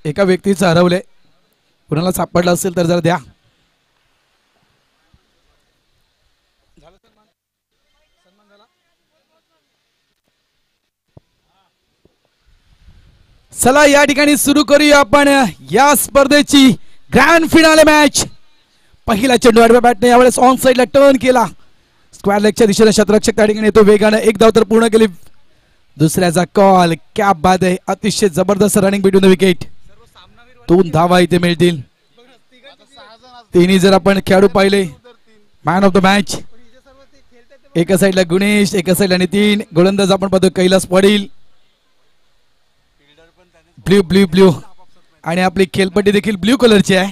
एका व्यक्तीचं हरवलंय, कुणाला सापडलं असेल तर जरा द्या. चला या ठिकाणी सुरू करूया आपण या स्पर्धेची ग्रँड फिनाले मॅच. पहिला चेंडू आडव्या बॅटने यावेळेस ऑन साइडला टर्न केला. स्क्वेअर लेगच्या दिशेने शतरक्षक त्या ठिकाणी येतो वेगाने. एक धाव तर पूर्ण केली. दुसऱ्याचा कॉल. क्या बात आहे. अतिशय जबरदस्त रनिंग बिटवीन द विकेट. 2 धावा इथे मिळतील. तिन्ही जर आपण खेळाडू पाहिले मॅन ऑफ द मॅच. एका साईडला गुणेश, एका साईडला नितीन. गोलंदाज आपण पाहतो Kailas Patil. Blue blue blue आणि आपली खेळपट्टी देखील ब्ल्यू कलरची आहे.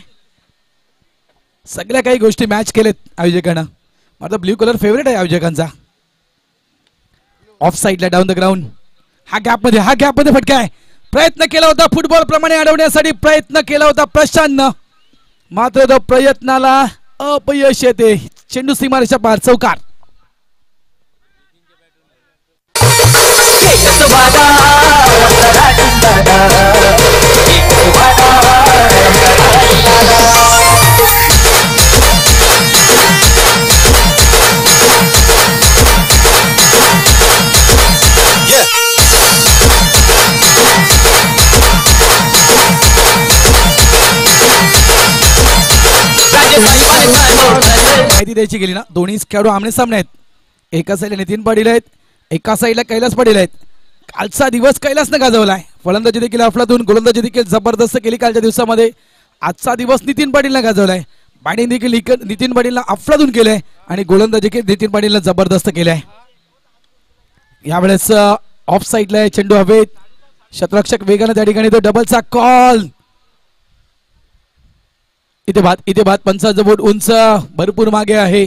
सगळ्या काही गोष्टी मॅच केलेत आयोजकांना. माझा ब्ल्यू कलर फेवरेट आहे आयोजकांचा. ऑफ साइडला डाऊन द ग्राउंड. हा गॅपमध्ये फटका आहे. प्रयत्न केला होता फुटबॉल प्रमाणे अडवण्यासाठी प्रयत्न केला होता प्रशांतनं, मात्र तो प्रयत्नाला अपयश येते. चेंडू सीमारेषा पार. चौकार. माहिती द्यायची गेली ना, दोन्ही खेळाडू आमने सामने आहेत. एका साईडला नितीन पाटील आहेत, एका साईडला कैलास पाटील आहेत. कालचा दिवस कैलासने गाजवलाय. फलंदाजी देखील अफलातून, गोलंदाजी देखील जबरदस्त केली कालच्या दिवसामध्ये. आजचा दिवस नितीन पाटीलने गाजवलाय. बॅटिंग देखील नितीन पाटीलला अफलातून केलंय आणि गोलंदाजी देखील नितीन पाटीलला जबरदस्त केलंय. यावेळेस ऑफ साईडला चेंडू हवेत. शतरक्षक वेगाने त्या ठिकाणी तो डबलचा कॉल. इथे भात 50 बोट उंच, भरपूर मागे आहे.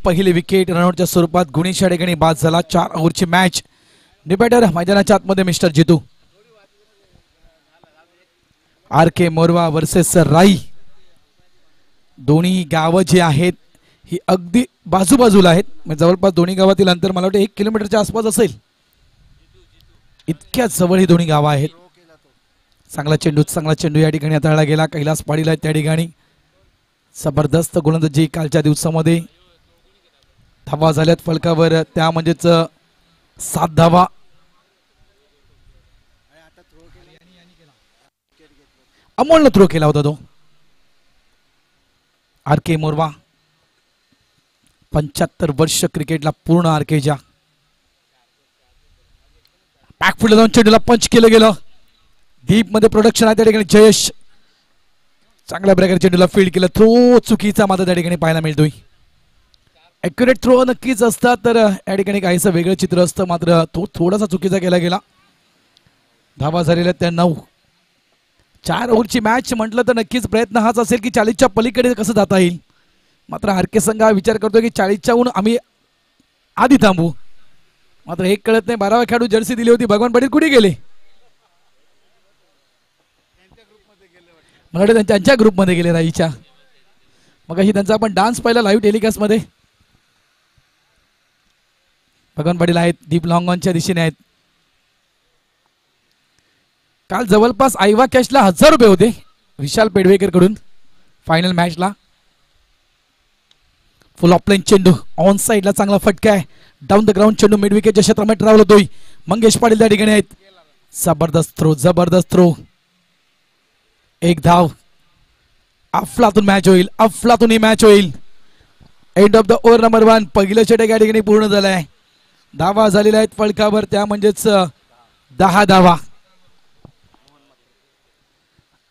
पहिली विकेट रनआउटच्या स्वरूपात गुणेश या ठिकाणी बाद झाला. 4 ओव्हरची मॅच. डिबेटर मैदानाच्या आतमध्ये मिस्टर जितू. RK मोरवा वर्सेस राई. दोन्ही गावं जी आहेत ही अगदी बाजूबाजूला आहेत. म्हणजे जवळपास दोन्ही गावातील अंतर मला वाटतं 1 किलोमीटरच्या आसपास असेल. इतक्या जवळ ही दोन्ही गावं आहेत. चांगला चेंडू या ठिकाणी हाताळला गेला. कैलास पाटील आहेत त्या ठिकाणी. जबरदस्त गोलंदाजी कालच्या दिवसामध्ये. धावा झाल्यात फलकावर, त्या म्हणजेच 7 धावा. अमोलनं थ्रो केला होता तो. RK मोरवा 75 वर्ष क्रिकेटला पूर्ण RKच्या. बॅकफुटला जाऊन चेंडूला पंच केलं गेलं. डीप मध्ये प्रोडक्शन आहे त्या ठिकाणी. जयेश चांगल्या प्रकारे चेंडूला फील्ड केलं. थ्रो चुकीचा मात्र त्या ठिकाणी पाहायला मिळतोय. ॲक्युरेट थ्रो नक्कीच असतात, तर या ठिकाणी काहीसं वेगळं चित्र असतं, मात्र तो थोडासा चुकीचा केला गेला. धावा झालेल्या त्या 9. 4 ओव्हरची मॅच म्हटलं तर नक्कीच प्रयत्न हाच असेल की 40च्या पलीकडे कसं जाता येईल. मात्र RK संघ हा विचार करतो की 40च्याहून आम्ही आधी थांबू. मात्र एक कळत नाही. 12वा खेळाडू जर्सी दिली होती भगवान पाटील कुठे गेले. मला वाटतं त्यांच्या ग्रुपमध्ये गेले राईच्या. मग ही त्यांचा आपण डान्स पाहिला लाईव्ह टेलिकास्ट मध्ये. भगवान पाटील आहेत, दीप लॉंगॉनच्या दिशेने आहेत. काल जवळपास आयवा कॅशला 1000 रुपये होते विशाल पेडवेकर कडून फायनल मॅचला. फुल ऑफलाईन चेंडू ऑन साइडला चांगला फटका आहे. डाऊन द ग्राउंड चेंडू मिड विकेटच्या क्षेत्रामध्ये ट्रॅव्हल होतोय. मंगेश पाटील त्या ठिकाणी आहेत. जबरदस्त थ्रो. 1 धाव. अफलातून मॅच होईल. अफलातून ही मॅच होईल. End of the over number 1. पहिलं षटक या ठिकाणी पूर्ण झालंय. धावा झालेल्या आहेत फलकावर, त्या म्हणजेच 10 धावा.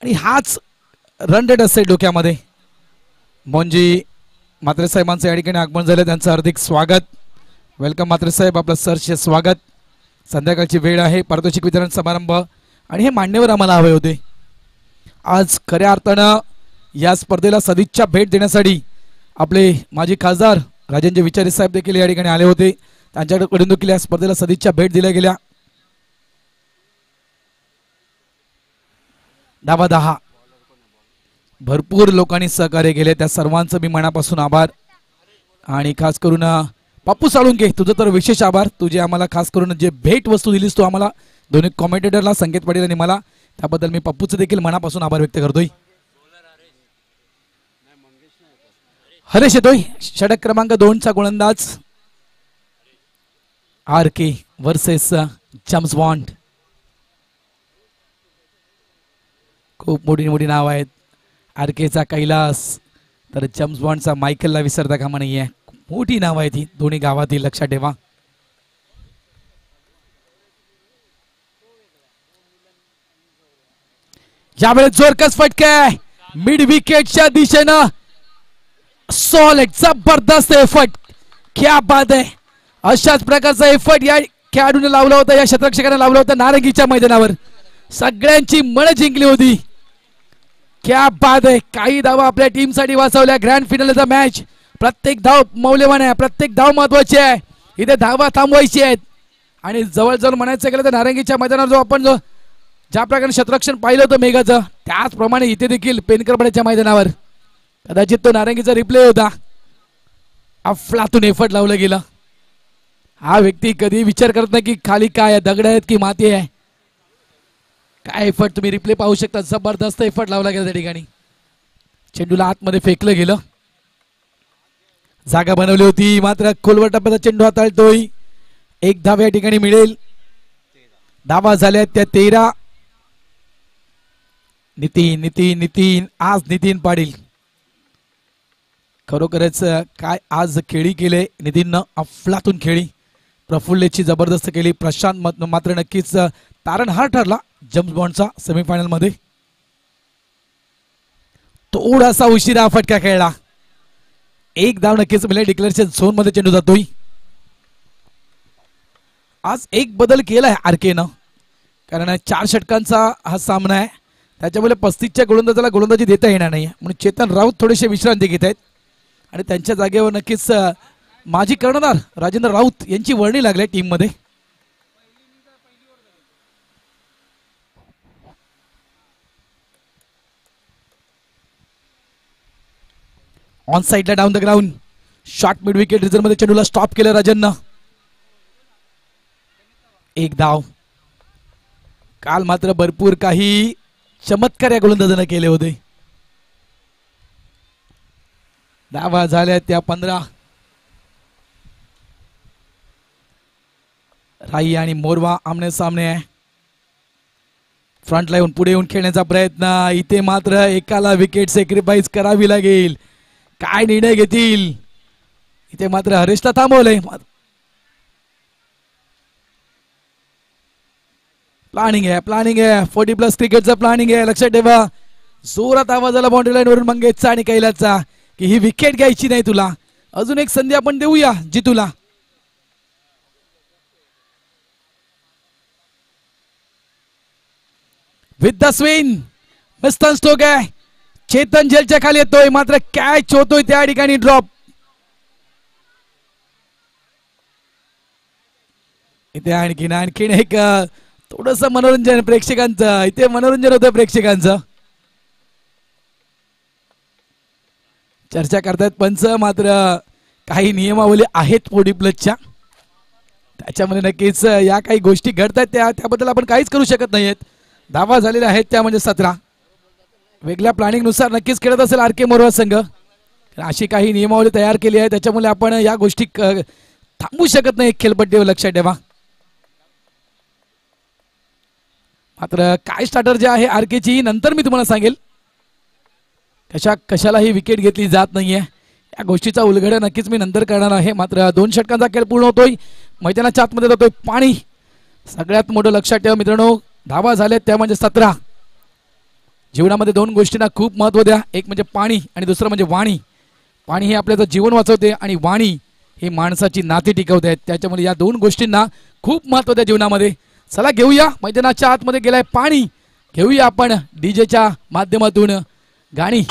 आणि हाच रन रेट असेल डोक्यामध्ये. मोंजी म्हात्रे साहेबांचं या ठिकाणी आगमन झालं, त्यांचं हार्दिक स्वागत. वेलकम म्हात्रे साहेब, आपलं सरचे स्वागत. संध्याकाळची वेळ आहे, पारितोषिक वितरण समारंभ आणि हे मान्यवर आम्हाला हवे होते. आज खऱ्या अर्थानं या स्पर्धेला सदिच्छा भेट देण्यासाठी आपले माजी खासदार राजेंद्र विचारे साहेब देखील या ठिकाणी आले होते. त्यांच्याकडून देखील या स्पर्धेला सदिच्छा भेट दिल्या गेल्या. धावा 10. भरपूर लोकांनी सहकार्य केले, त्या सर्वांचं मी मनापासून आभार. आणि खास करून पप्पू साळुंके, तुझं तर विशेष आभार. तुझे आम्हाला खास करून जे भेट वस्तू दिलीस तू आम्हाला, दोन्ही कॉमेंटेटरला, संकेत पाटील आणि मला, त्याबद्दल मी पप्पूचं देखील मनापासून आभार व्यक्त करतोय. हरेश येतोय, षटक क्रमांक 2चा गोलंदाज. RK versus James bond. खूप मोठी मोठी नाव आहेत. RKचा कैलास, तर जेम्स बॉन्डचा मायकलला विसरता कामा नाहीये. मोठी नाव आहे ती दोन्ही गावातील, लक्षात ठेवा. यावेळेस जोरकस फटका मिड विकेटच्या दिशेनं. सॉलिड जबरदस्त एफर्ट, क्या बात आहे. अशाच प्रकारचा एफर्ट या खेळाडूने लावला होता, या क्षेत्ररक्षकाने लावला होता नारंगीच्या मैदानावर. सगळ्यांची मन जिंकली होती. क्या बात आहे. काही धावा आपल्या टीमसाठी वाचवल्या. ग्रँड फिनालेचा मॅच, प्रत्येक धाव मौल्यवान आहे, प्रत्येक धाव महत्वाची आहे. इथे धावा थांबवायची आहेत. आणि जवळजवळ म्हणायचं गेलं तर नारंगीच्या मैदानावर जो आपण ज्या प्रकारे क्षेत्ररक्षण पाहिलं होतं मेघाचं, त्याचप्रमाणे इथे देखील पेनकरपड्याच्या मैदानावर कदाचित तो नारंगीचा रिप्ले होता. अफलातून एफर्ट लावलं गेलं. हा व्यक्ती कधी विचार करत नाही की खाली काय आहे, दगड आहेत की माती आहे. काय एफर्ट, तुम्ही रिप्ले पाहू शकता. जबरदस्त एफर्ट लावला गेला त्या ठिकाणी. चेंडूला आतमध्ये फेकलं गेलं. जागा बनवली होती, मात्र खोलवर टप्प्याचा चेंडू हाताळतोय. एक धाव या ठिकाणी मिळेल. धावा झाल्या त्या 13. नितीन आज नितीन पाटील खरोखरच काय आज खेळी केले नितीननं. अफलातून खेळी, प्रफुल्लेची जबरदस्त केली. प्रशांत मात्र नक्कीच तारणहार ठरला जेम्स बॉन्डचा सेमीफायनल मध्ये. थोडासा उशिरा फटका खेळला. एक धाव नक्कीच मिळेल. डिक्लेअरच्या झोन मध्ये चेंडू जातोय. आज एक बदल केलाय RKनं, कारण 4 षटकांचा हा सामना आहे. त्याच्यामुळे 35च्या गोलंदाजाला गोलंदाजी देता येणार नाही, म्हणून चेतन राऊत थोडेसे विश्रांती घेत आहेत. आणि त्यांच्या जागेवर नक्कीच माजी कर्णधार राजेंद्र राऊत यांची वर्णी लागली टीम मध्ये. ऑन साइडला down the ground, short mid wicket reserve मध्ये चेंडूला स्टॉप केलं राजननं. एक धाव. काल मात्र भरपूर काही चमत्कार या गोलंदाजाने केले होते. धावा झाल्या त्या 15. राई आणि मोरवा आमने सामने आहे. फ्रंटला येऊन पुढे येऊन खेळण्याचा प्रयत्न. इथे मात्र एकाला विकेट सॅक्रिफाईस करावी लागेल. काय निर्णय घेतील. इथे मात्र हरेशला थांबवलंय. प्लॅनिंग आहे 40+ क्रिकेटचं प्लॅनिंग आहे, लक्षात ठेवा. जोरात आवाज आला बाउंड्री लाईन वरून मंगेशचा आणि कैलासचा की ही विकेट घ्यायची नाही तुला, अजून एक संधी आपण देऊया जितूला. With the swing mister Stoke आहे. चेतन जेलच्या खाली येतोय, मात्र कॅच होतोय त्या ठिकाणी ड्रॉप. इथे आणखीन एक थोडस मनोरंजन प्रेक्षकांचं. इथे मनोरंजन होतं प्रेक्षकांचं. चर्चा करतायत पंच, मात्र काही नियमावली आहेत 40+च्या, त्याच्यामध्ये नक्कीच या काही गोष्टी घडतायत त्याबद्दल आपण काहीच करू शकत नाहीयेत. धावा झालेल्या आहेत त्या म्हणजे 17. वेगळ्या प्लॅनिंग नुसार नक्कीच खेळत असेल RK मोरवा संघ. अशी काही नियमावली तयार केली आहे, त्याच्यामुळे आपण या गोष्टी थांबवू शकत नाही खेळपट्टीवर, लक्षात ठेवा. मात्र काय स्टार्टर जे आहे RKची नंतर मी तुम्हाला सांगेल. कशाला ही विकेट घेतली जात नाहीये या गोष्टीचा उलगडा नक्कीच मी नंतर करणार आहे. मात्र 2 षटकांचा खेळ पूर्ण होतोय. मैदानाच्या आतमध्ये जातोय पाणी. सगळ्यात मोठं लक्षात ठेवा मित्रांनो, धावा झाल्या त्या म्हणजे 17. जीवनामध्ये दोन गोष्टींना खूप महत्त्व द्या, एक म्हणजे पाणी आणि दुसरं म्हणजे वाणी. पाणी हे आपल्याचं जीवन वाचवते आणि वाणी ही माणसाची नाती टिकवते. त्याच्यामुळे या दोन गोष्टींना खूप महत्त्व द्या जीवनामध्ये. चला घेऊया, मैदानाच्या आतमध्ये गेलाय पाणी. घेऊया आपण डीजेच्या माध्यमातून गाणी.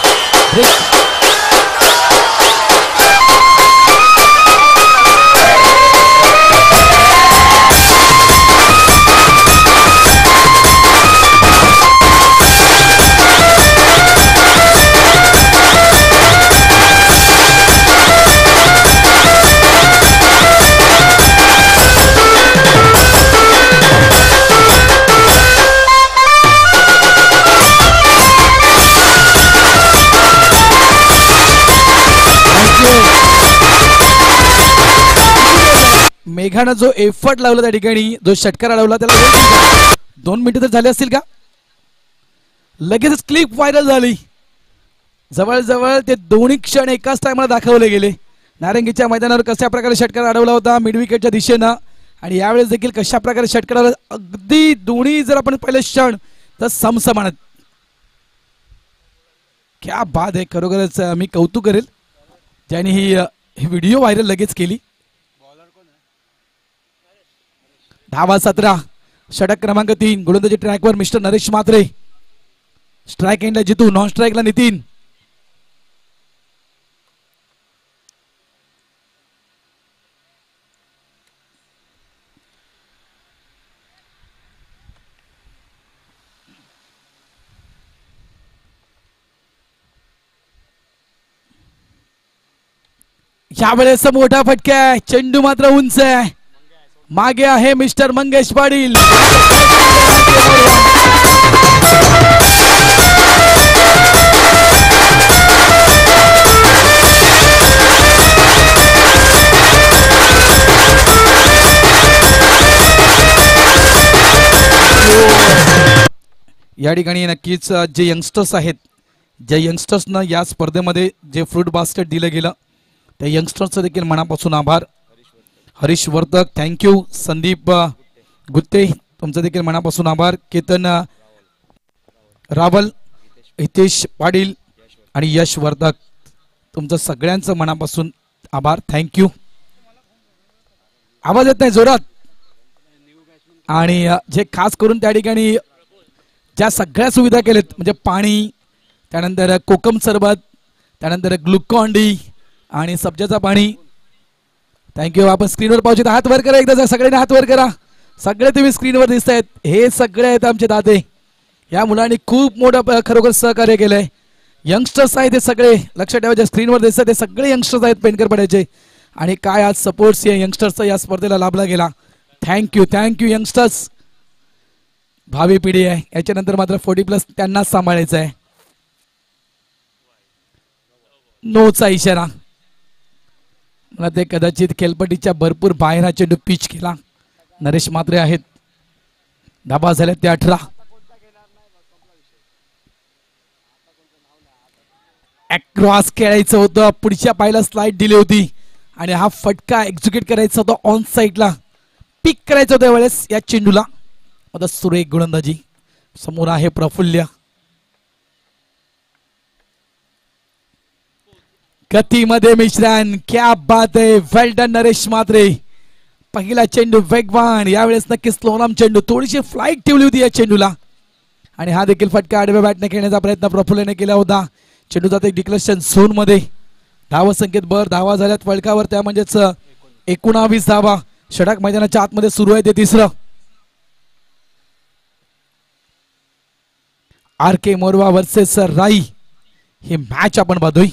मेघानं जो एफर्ट लावला त्या ठिकाणी, जो षटकार अडवला त्याला 2 मिनिटं तर झाले असतील का? लगेच क्लिप व्हायरल झाली. जवळजवळ ते दोन्ही क्षण एकाच टायमाला दाखवले गेले. नारंगीच्या मैदानावर कशा प्रकारे षटकार अडवला होता मिड विकेटच्या दिशेनं, आणि यावेळेस देखील कशा प्रकारे षटकार, अगदी दोन्ही जर आपण पहिले क्षण तर समसमानत. क्या बात आहे, खरोखरच मी कौतुक करेल ज्याने ही व्हिडिओ व्हायरल लगेच केली. धावा 17, षटक क्रमांक 3, गोलंदाजी ट्रॅकवर मिस्टर नरेश म्हात्रे. स्ट्राइक एंडला जितू, नॉन स्ट्राइकला नितीन. यावेळेस मोठा फटका आहे, चेंडू मात्र उंच आहे. मागे आहे मिस्टर मंगेश पाटील. या ठिकाणी नक्कीच जे यंगस्टर्स आहेत, ज्या यंगस्टर्सना या स्पर्धेमध्ये जे फ्रूट बास्केट दिलं गेलं त्या यंगस्टर्सचं देखील मनापासून आभार. हरीश वर्तक थँक्यू. संदीप गुत्ते तुमचं देखील मनापासून आभार. केतन रावल, हितेश पाटील आणि यश वर्तक तुमचं सगळ्यांचं मनापासून आभार. थँक्यू. आवाज येत नाही जोरात. आणि जे खास करून त्या ठिकाणी ज्या सगळ्या सुविधा केलेत म्हणजे पाणी, त्यानंतर कोकम सरबत, त्यानंतर ग्लुकॉन डी आणि सब्जाचं पाणी. थँक्यू. आपण स्क्रीनवर पाहू शकता. हात वर करा एकदा, सगळ्यांनी हात वर करा. सगळे तुम्ही स्क्रीनवर दिसत आहेत, हे सगळे आहेत आमचे दाते. या मुलांनी खूप मोठं खरोखर सहकार्य केलंय. यंगस्टर्स आहेत हे सगळे, लक्षात ठेवा. जे स्क्रीनवर दिसतात ते सगळे यंगस्टर्स आहेत पेंडकर पडायचे. आणि काय आज सपोर्ट्स या यंगस्टर्सचा या स्पर्धेला लाभला गेला. Thank you thank you youngsters. भावी पिढी आहे, याच्यानंतर मात्र 40+ त्यांनाच सांभाळायचं आहे. नोचा इशारा. मला ते कदाचित खेळपट्टीच्या भरपूर बाहेर हा चेंडू पिच केला. नरेश म्हात्रे आहेत. धाबा झाल्या ते 18. अक्रॉस खेळायचं होतं, पुढच्या पायला स्लाइड दिली होती आणि हा फटका एक्झिक्यूट करायचा होता ऑन साइडला. पिक करायचं होतं वेळेस या चेंडूला. आता सुरेख गोलंदाजी. समोर आहे प्रफुल्य. गतीमध्ये मिश्रण. क्या बात आहे, वेल डन नरेश म्हात्रे. पहिला चेंडू वेगवान, यावेळेस नक्की स्लोलाम चेंडू. थोडीशी फ्लाइट ठेवली होती या चेंडूला आणि हा देखील फटका आडव्या बॅटने खेळण्याचा प्रयत्न प्रफुल्यने केला होता. चेंडू जाते डिक्लेरेशन झोन मध्ये. धावा संकेत बर. धावा झाल्यात फळकावर, त्या म्हणजेच 19 धावा. षटक मैदानाच्या आतमध्ये सुरू आहे ते तिसरं. RK मोरवा वर्सेस राई हे मॅच आपण बघतोय.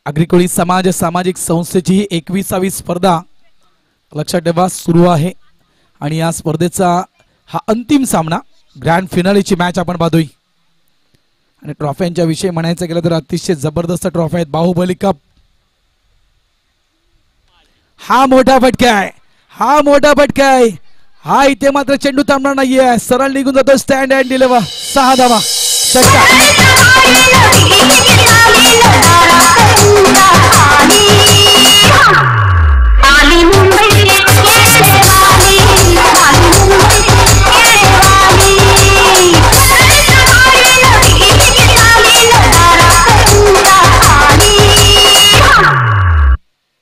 अग्रिकोळी समाज सामाजिक संस्थेची 21वी स्पर्धा लक्षात ठेवा सुरू आहे. आणि या स्पर्धेचा हा अंतिम सामना, ग्रँड फिनालेची मॅच आपण पाहतोय. आणि ट्रॉफ्यांच्या विषयी म्हणायचं गेलं तर अतिशय जबरदस्त ट्रॉफी आहेत. बाहुबली कप. हा मोठा फटका आहे, हा मोठा फटका आहे. हा इथे मात्र चेंडू थांबणार नाहीये. सरळ निघून जातो स्टँड अँड डिलिव्हर. 6 धावा.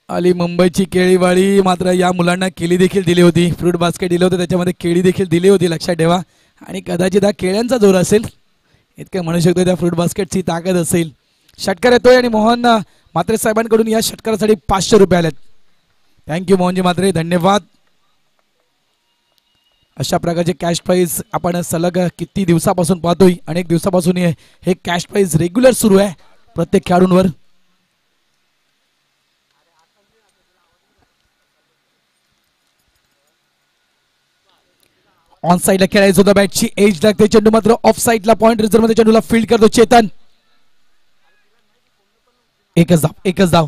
आली मुंबईची केळीवाडी. मात्र या मुलांना केळी देखील दिली होती. फ्रूट बास्केट दिलं होतं, त्याच्यामध्ये केळी देखील दिली होती, लक्षात ठेवा. आणि कदाचित हा केळ्यांचा जोर असेल, इतकं म्हणू शकतो. त्या फ्रूट बास्केटची ताकद असेल. षटकार येतोय आणि मोहन म्हात्रे साहेबांकडून या षटकारासाठी 500 रुपये आलेत. थँक्यू मोहनजी म्हात्रे, धन्यवाद. अशा प्रकारचे कॅश प्राइज आपण सलग किती दिवसापासून पाहतोय. अनेक दिवसापासून हे कॅश प्राइज रेग्युलर सुरू आहे प्रत्येक खेळाडूंवर. ऑन साइडला खेळायचं होतं. बॅटची एज लागते. चेंडू मात्र ऑफ साइडला पॉइंट रिझर्व मध्ये चेंडूला फील्ड करतो चेतन. एकच धाव.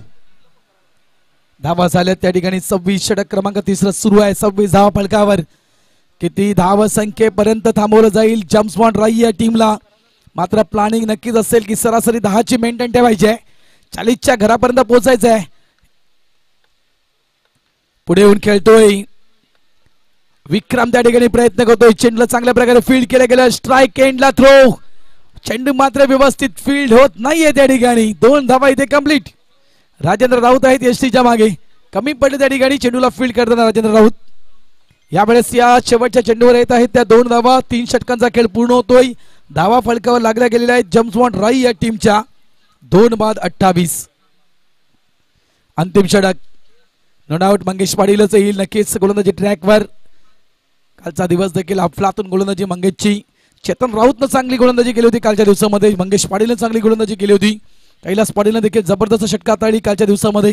धावा झाल्यात त्या ठिकाणी. 26 षटक क्रमांक 3 सुरू आहे. 26 धावा फलकावर. किती धाव संख्येपर्यंत थांबवलं जाईल जम्प्स बॉन्ड राही या टीमला. मात्र प्लॅनिंग नक्कीच असेल की सरासरी 10ची मेंटेन ठेवायची आहे. 40च्या घरापर्यंत पोहोचायचं आहे. पुढे येऊन खेळतोय विक्रम. त्या ठिकाणी प्रयत्न करतोय. चेंडूला चांगल्या प्रकारे फील्ड केलं गेलं. स्ट्राइक एंडला थ्रो. चेंडू मात्र व्यवस्थित फील्ड होत नाहीये त्या ठिकाणी. 2 धावा इथे कंप्लीट. राजेंद्र राऊत आहेत एसटीच्या मागे. कमी पडले त्या ठिकाणी चेंडूला फील्ड करताना राजेंद्र राऊत. यावेळेस या शेवटच्या चेंडूवर येत आहेत त्या 2 धावा. 3 षटकांचा खेळ पूर्ण होतोय. धावा फलकावर लागल्या गेलेल्या आहेत जम्प्स बॉन्ड राही या टीमच्या. 2 बाद 28. अंतिम षटक नो डाऊट मंगेश पाटीलच येईल नक्कीच गोलंदाजी ट्रॅकवर. कालचा दिवस देखील अफलातून गोलंदाजी मंगेशची. चेतन राऊतनं चांगली गोलंदाजी केली होती कालच्या दिवसामध्ये. मंगेश पाटीलने चांगली गोलंदाजी केली होती. कैलास पाटीलने देखील जबरदस्त षटकार ताळली कालच्या दिवसामध्ये.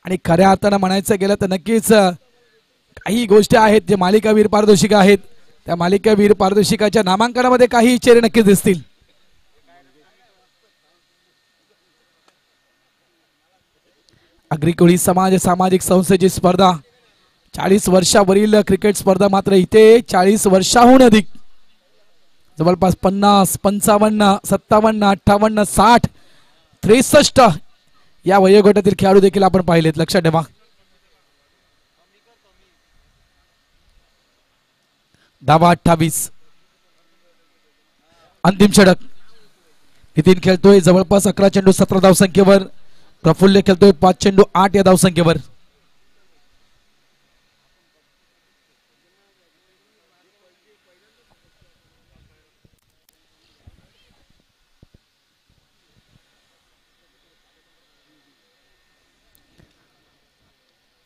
आणि खऱ्या अर्थानं म्हणायचं गेलं तर नक्कीच काही गोष्टी आहेत जे मालिकावीर पारितोषिका आहेत. त्या मालिकावीर पारितोषिकाच्या नामांकनामध्ये काही चेहरे नक्कीच दिसतील. अग्रिकोळी समाज सामाजिक संस्थेची स्पर्धा. 40 वर्षावरील क्रिकेट स्पर्धा. मात्र इथे 40 वर्षाहून अधिक जवळपास 50, 55, 57, 58, 60, 63 या वयोगटातील खेळाडू देखील आपण पाहिलेत. लक्षात ठेवा. धावा 28. अंतिम षटक. नितीन खेळतोय जवळपास 11 चेंडू 17 धावसंख्येवर. प्रफुल्ल खेळतोय 5 चेंडू 8 या धावसंख्येवर.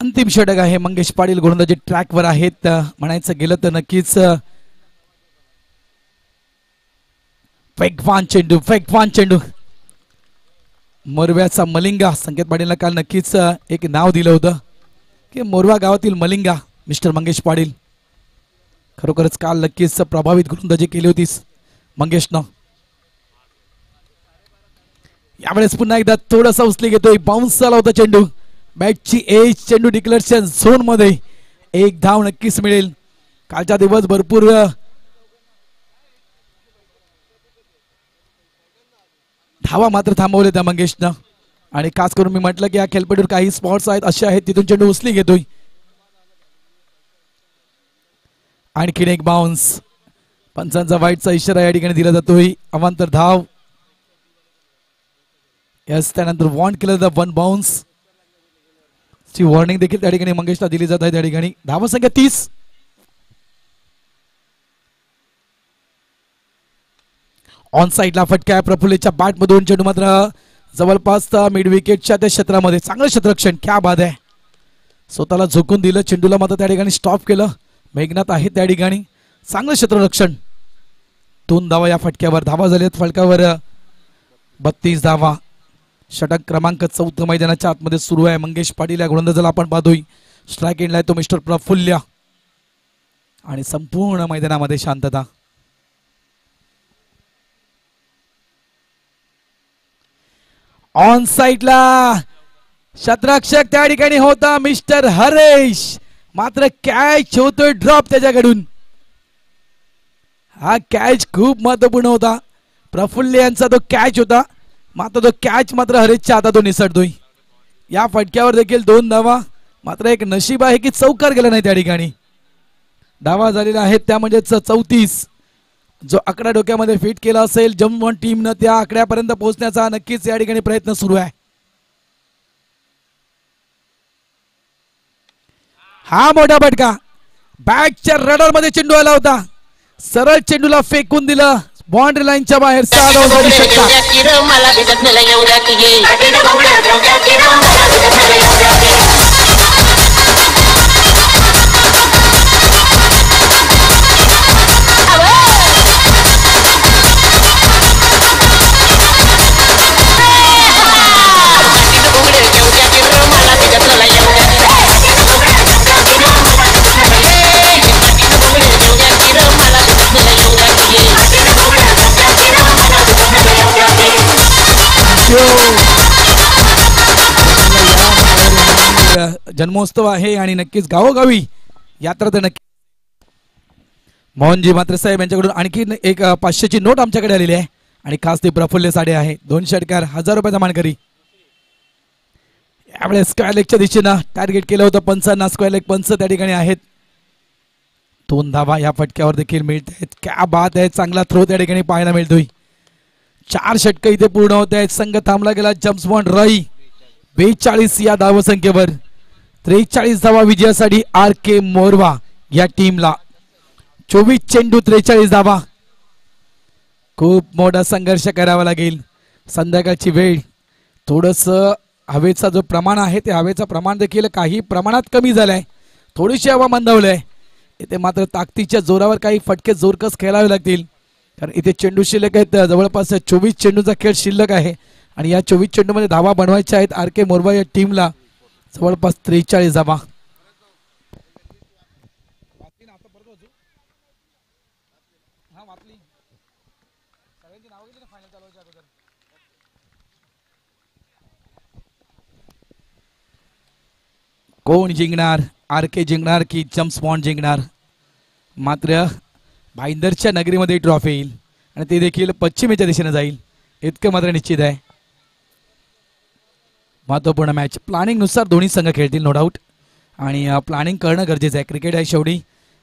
अंतिम षटक आहे. मंगेश पाटील गोलंदाजी ट्रॅकवर आहेत. म्हणायचं गेलं तर नक्कीच वेगवान चेंडू. मोरव्याचा मलिंगा. संकेत पाटीलला काल नक्कीच एक नाव दिलं होतं की मोरवा गावातील मलिंगा मिस्टर मंगेश पाटील. खरोखरच काल नक्कीच प्रभावित गोलंदाजी केली होती मंगेशनं. यावेळेस पुन्हा एकदा थोडासा उचली घेतोय. बाउन्स झाला होता चेंडू. बॅटची एज. चेंडू डिक्लेरेशन झोन मध्ये. 1 धाव नक्कीच मिळेल. कालचा दिवस भरपूर धावा मात्र थांबवले त्या मंगेशनं. आणि खास करून मी म्हटलं की या खेळपट्टीवर काही स्पॉट्स आहेत असे आहेत तिथून चेंडू उचली घेतोय. आणखीन एक बाउन्स. पंचांचा वाईटचा इशारा या ठिकाणी दिला जातोय. अवांतर धाव. यस त्यानंतर वॉर्न केलं जातं 1 बाउन्स ची वॉर्निंग देखील त्या ठिकाणी मंगेशला दिली जात आहे. त्या ठिकाणी धावा संख्या 30. ऑन साइडला फटका आहे. प्रफुल्लच्या बॅट मधून चेंडू मात्र जवळपास मिड विकेटच्या त्या क्षेत्रामध्ये. चांगलं क्षेत्ररक्षण. क्या बाद आहे. स्वतःला झोकून दिलं. चेंडूला मात्र त्या ठिकाणी स्टॉप केलं. मेघनाथ आहे त्या ठिकाणी. चांगलं क्षेत्ररक्षण. 2 धावा या फटक्यावर. धावा झाल्यात फलकावर 32 धावा. षटक क्रमांक 14 मैदानाच्या आतमध्ये सुरू आहे. मंगेश पाटील या गोलंदाजाला आपण पाहतोय. स्ट्राइक एंडला तो मिस्टर प्रफुल्ल. आणि संपूर्ण मैदानामध्ये शांतता. ऑन साइडला क्षेत्ररक्षक त्या ठिकाणी होता मिस्टर हरेश. मात्र कॅच होतोय ड्रॉप त्याच्याकडून. हा कॅच खूप महत्वपूर्ण होता. प्रफुल्ल यांचा तो कॅच होता, मात्र तो कॅच मात्र हरेशच्या हातातून निसटतोय. या फटक्यावर देखील 2 धावा. मात्र एक नशीब आहे की चौकार गेला नाही त्या ठिकाणी. धावा झालेल्या आहेत त्या म्हणजे 34. जो आकडा डोक्यामध्ये फिट केला असेल जम्मू टीमनं त्या आकड्यापर्यंत पोहोचण्याचा नक्कीच या ठिकाणी प्रयत्न सुरू आहे. हा मोठा फटका बॅटच्या रडार मध्ये चेंडू आला होता. सरळ चेंडूला फेकून दिलं बाउंड्री लाईनच्या बाहेर. 6 धावा झाली शकतात. जन्मोत्सव आहे आणि नक्कीच गावोगावी यात्रा तर नक्की. मोहनजी मात्र साहेब यांच्याकडून आणखी एक 500ची नोट आमच्याकडे आलेली आहे आणि खास ते प्रफुल्ल साडे आहे. 2 षटकार 1000 रुपयाचा मानकरी. यावेळेस स्क्वेअर लेगच्या दिशेनं टार्गेट केलं होतं पंचांना. स्क्वेअर लेग पंच त्या ठिकाणी आहेत. 2 धावा या फटक्यावर देखील मिळत आहेत. क्या बात आहे. चांगला थ्रो त्या ठिकाणी पाहायला मिळतोय. 4 षटक इथे पूर्ण होत आहेत. संघ थांबला गेला जेम्स बॉन्ड रॉय 42 या धावसंख्येवर. 43 धावा विजयासाठी आर के मोरवा या टीमला. 24 चेंडू 43 धावा. खूप मोठा संघर्ष करावा लागेल. संध्याकाळची वेळ, थोडस हवेचा जो प्रमाण आहे ते हवेचं प्रमाण देखील काही प्रमाणात कमी झालंय. थोडीशी हवा मंदावली आहे. इथे मात्र ताकदीच्या जोरावर काही फटके जोरकस खेळावे लागतील. कारण इथे चेंडू शिल्लक आहेत. जवळपास 24 चेंडूचा खेळ शिल्लक आहे आणि या 24 चेंडूमध्ये धावा बनवायच्या आहेत आर के मोरवा या टीमला. जवळपास 43 धावा. कोण जिंकणार? आर के जिंकणार की जेम्स बॉन्ड जिंकणार? मात्र भाईंदरच्या नगरीमध्ये ट्रॉफी येईल आणि ते देखील पश्चिमेच्या दिशेने जाईल इतकं मात्र निश्चित आहे. महत्वपूर्ण मॅच प्लॅनिंग नुसार दोन्ही संघ खेळतील नो डाऊट. आणि प्लॅनिंग करणं गरजेचं आहे. क्रिकेट आहे शेवटी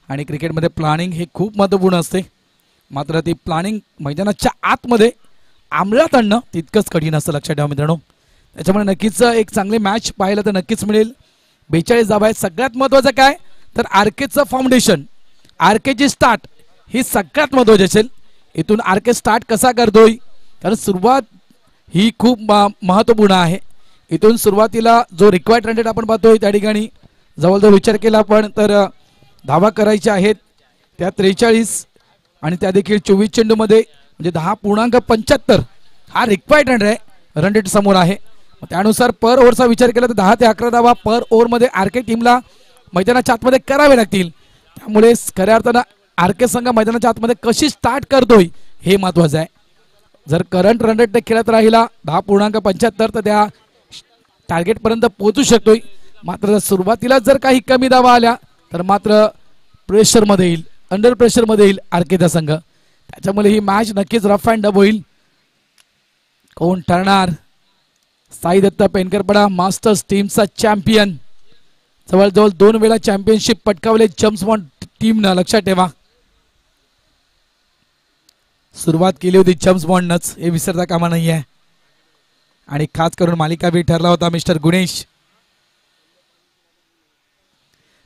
आणि क्रिकेटमध्ये प्लॅनिंग हे खूप महत्त्वपूर्ण असते. मात्र ती प्लॅनिंग मैदानाच्या आतमध्ये आमळात आणणं तितकंच कठीण असतं, लक्षात ठेवा मित्रांनो. त्याच्यामुळे नक्कीच एक चांगली मॅच पाहायला तर नक्कीच मिळेल. 42 धावा आहेत. सगळ्यात महत्त्वाचं काय तर आरकेचं फाउंडेशन, आरकेची स्टार्ट ही सगळ्यात महत्त्वाची असेल. इथून आरके स्टार्ट कसा करतोय तर सुरुवात ही खूप महत्त्वपूर्ण आहे. इथून सुरुवातीला जो रिक्वायर्ड रन रेट आपण पाहतोय त्या ठिकाणी जवळजवळ विचार केला आपण तर धावा करायच्या आहेत त्या 43 आणि त्या देखील 24 चेंडूमध्ये म्हणजे 10.75 हा रिक्वायर्ड रन रेट समोर आहे. त्यानुसार पर ओव्हरचा विचार केला तर 10 ते 11 धावा पर ओव्हरमध्ये आरके टीमला मैदानाच्या आतमध्ये करावे लागतील. त्यामुळे खऱ्या अर्थानं आरके संघ मैदानाच्या आतमध्ये कशी स्टार्ट करतोय हे महत्त्वाचं आहे. जर करंट रन रेट खेळत राहिला 10.75 तर त्या टार्गेटपर्यंत पोहोचू शकतोय. मात्र सुरुवातीला जर काही कमी धावा आल्या तर मात्र प्रेशरमध्ये येईल, अंडर प्रेशरमध्ये येईल आरकेचा संघ. त्याच्यामुळे ही मॅच नक्कीच रफ अँड डब होईल. कोण ठरणार? साई दत्त पेनकरपडा मास्टर्स टीमचा चॅम्पियन. जवळजवळ 2 वेळा चॅम्पियनशिप पटकावले जेम्स बॉन्ड टीमनं, लक्षात ठेवा. सुरुवात केली होती जेम्स बॉन्डनंच, हे विसरता कामा नाही आहे. आणि खास करून मालिकावीर ठरला होता मिस्टर गुणेश.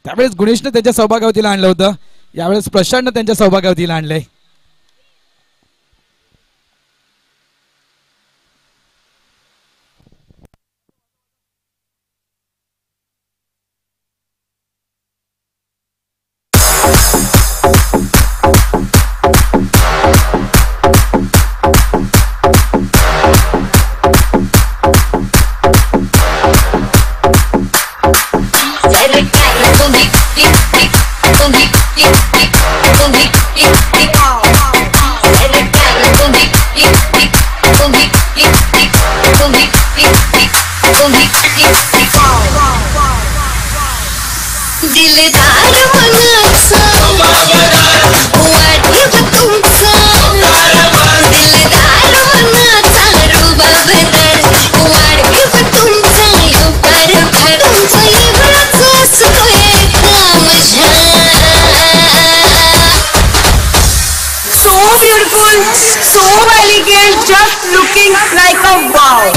त्यावेळेस गुणेशनं त्यांच्या सौभाग्यवतीला आणलं होतं, यावेळेस प्रशांतनं त्यांच्या सौभाग्यवतीला आणलंय. दिल So elegant, just looking like a wow.